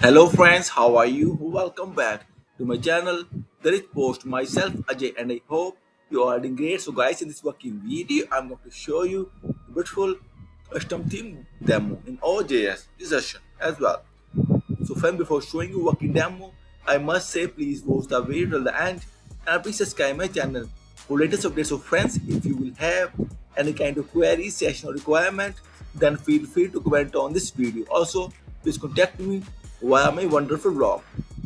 Hello friends, how are you? Welcome back to my channel, Therichpost. Myself Ajay, and I hope you are doing great. So guys, in this working video, I'm going to show you a beautiful custom theme demo in OJS Dissertation as well. So friend, before showing you working demo, I must say please watch the video till the end and please subscribe my channel for latest updates. So friends, if you will have any kind of query, session or requirement, then feel free to comment on this video. Also, please contact me via my wonderful blog,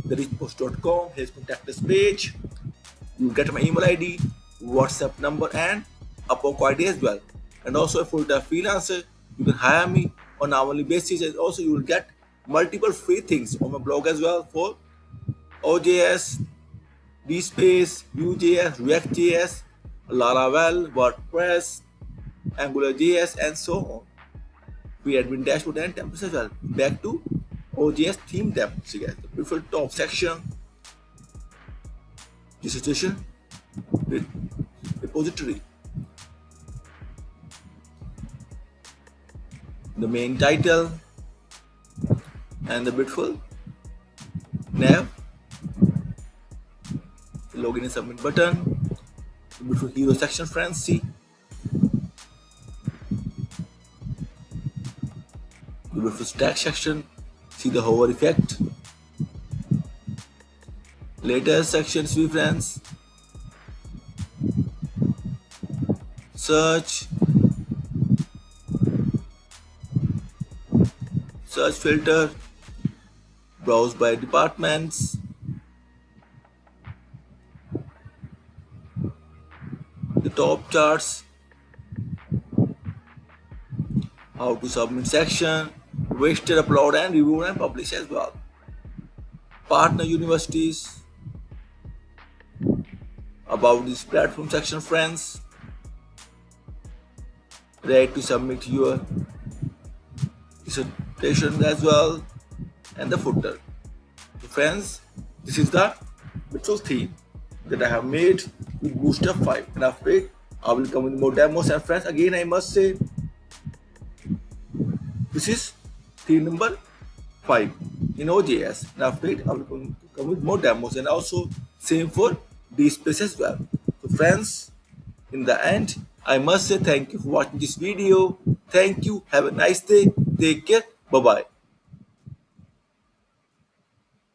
therichpost.com. Here's contact us page. You get my email ID, WhatsApp number, and Upwork ID as well. And also a full-time freelancer, you can hire me on hourly basis, and also you will get multiple free things on my blog as well for OJS, DSpace, Vue.js, React.js, Laravel, WordPress, AngularJS, and so on. Free admin dashboard and templates as well. Back to OJS theme demo. See guys, the beautiful top section, Dissertation with repository, the main title, and the beautiful nav, the login and submit button, the beautiful hero section. Friends, see the beautiful stack section. See the hover effect. Latest section, see friends. Search filter, browse by departments, the top charts, how to submit section, register, upload and review and publish as well. Partner universities, about this platform section. Friends, ready to submit your dissertation as well, and the footer. So friends, this is the beautiful theme that I have made with Bootstrap 5, and after it I will come with more demos. And friends, again I must say this is theme number 5 in OJS, and after it I will come with more demos, and also same for DSpace as well. So friends, in the end I must say thank you for watching this video. Thank you, have a nice day, take care, bye bye.